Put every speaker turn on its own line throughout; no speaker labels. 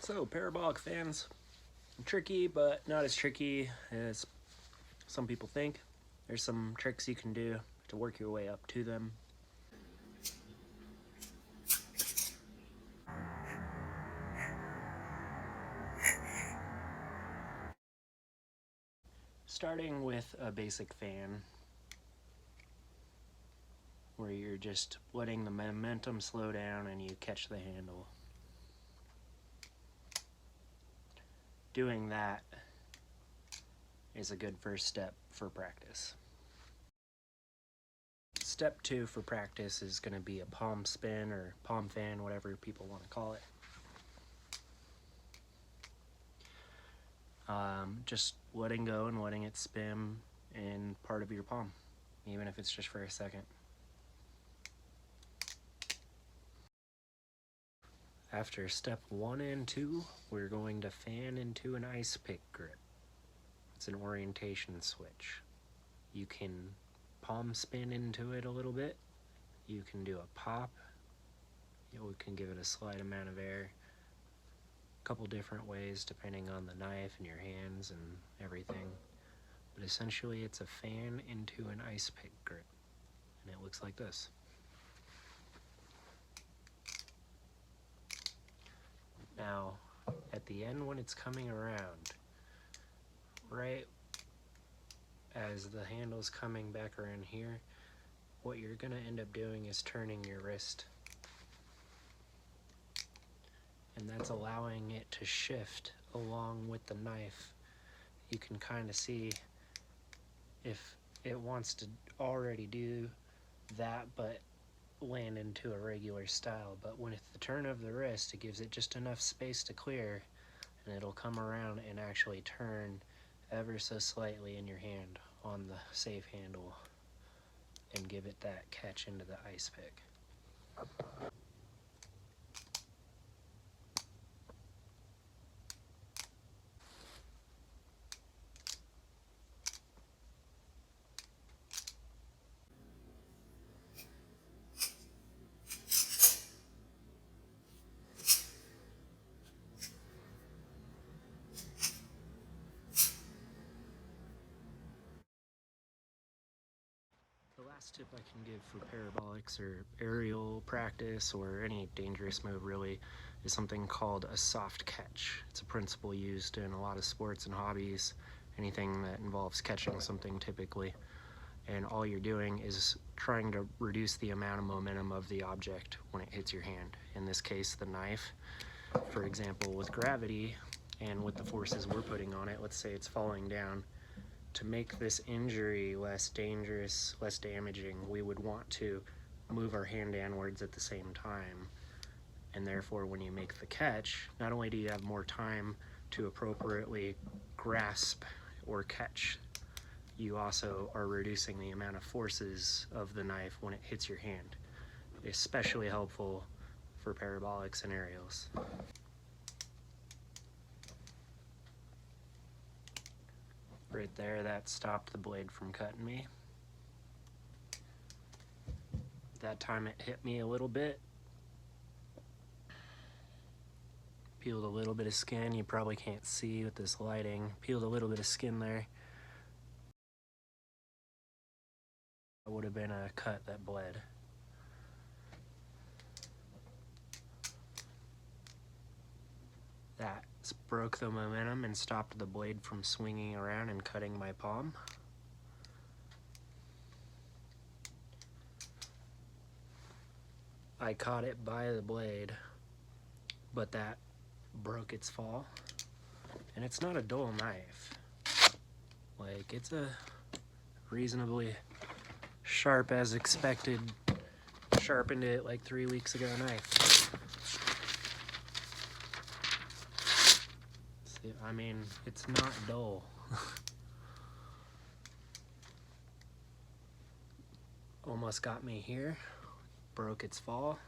So, parabolic fans, tricky, but not as tricky as some people think. There's some tricks you can do to work your way up to them. Starting with a basic fan, where you're just letting the momentum slow down and you catch the handle. Doing that is a good first step for practice. Step 2 for practice is going to be a palm spin or palm fan, whatever people want to call it. Just letting go and letting it spin in part of your palm, even if it's just for a second. After step 1 and 2, we're going to fan into an ice pick grip. It's an orientation switch. You can palm spin into it a little bit. You can do a pop. We can give it a slight amount of air. A couple different ways depending on the knife and your hands and everything. But essentially it's a fan into an ice pick grip. And it looks like this. Now, at the end when it's coming around, right as the handle's coming back around here, what you're going to end up doing is turning your wrist. And that's allowing it to shift along with the knife. You can kind of see if it wants to already do that but land into a regular style. But with the turn of the wrist, it gives it just enough space to clear, and it'll come around and actually turn ever so slightly in your hand on the safe handle and give it that catch into the ice pick. The last tip I can give for parabolics or aerial practice or any dangerous move really is something called a soft catch. It's a principle used in a lot of sports and hobbies, anything that involves catching something typically. And all you're doing is trying to reduce the amount of momentum of the object when it hits your hand. In this case, the knife. For example, with gravity and with the forces we're putting on it, let's say it's falling down. To make this injury less dangerous, less damaging, we would want to move our hand downwards at the same time. And therefore, when you make the catch, not only do you have more time to appropriately grasp or catch, you also are reducing the amount of forces of the knife when it hits your hand. Especially helpful for parabolic scenarios. Right there, that stopped the blade from cutting me. That time it hit me a little bit. Peeled a little bit of skin. You probably can't see with this lighting. Peeled a little bit of skin there. It would have been a cut that bled. That broke the momentum and stopped the blade from swinging around and cutting my palm. I caught it by the blade, but that broke its fall. And it's not a dull knife. Like, it's a reasonably sharp as expected, sharpened it like 3 weeks ago knife. See, I mean, it's not dull. Almost got me here, broke its fall.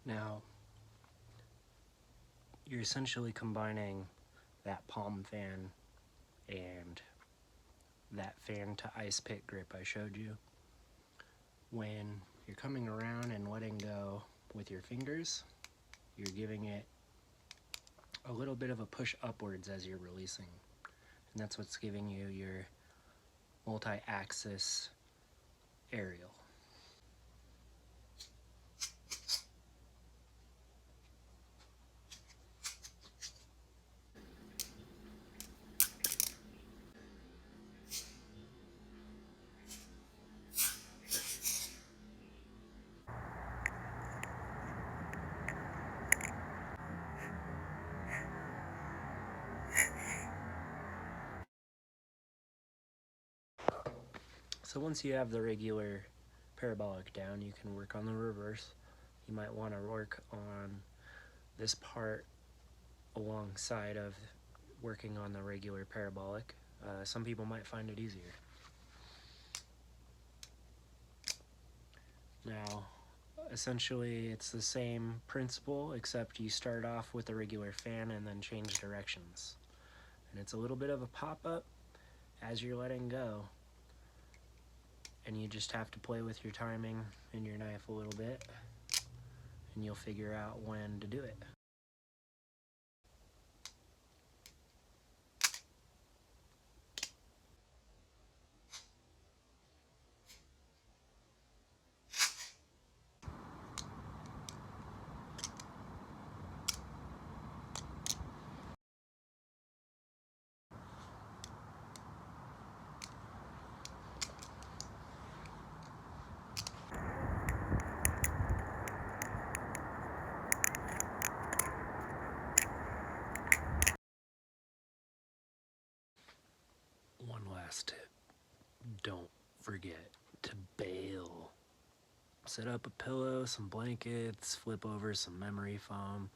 Now, you're essentially combining that palm fan and that fan to ice pick grip I showed you. When you're coming around and letting go with your fingers, you're giving it a little bit of a push upwards as you're releasing. And that's what's giving you your multi-axis aerial. So once you have the regular parabolic down, you can work on the reverse. You might want to work on this part alongside of working on the regular parabolic. Some people might find it easier. Now, essentially it's the same principle, except you start off with a regular fan and then change directions. And it's a little bit of a pop-up as you're letting go. And you just have to play with your timing and your knife a little bit, and you'll figure out when to do it. One last tip, don't forget to bail. Set up a pillow, some blankets, flip over some memory foam.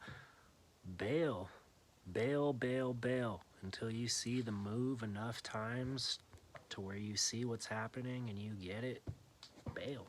Bail, bail, bail, bail until you see the move enough times to where you see what's happening and you get it. Bail.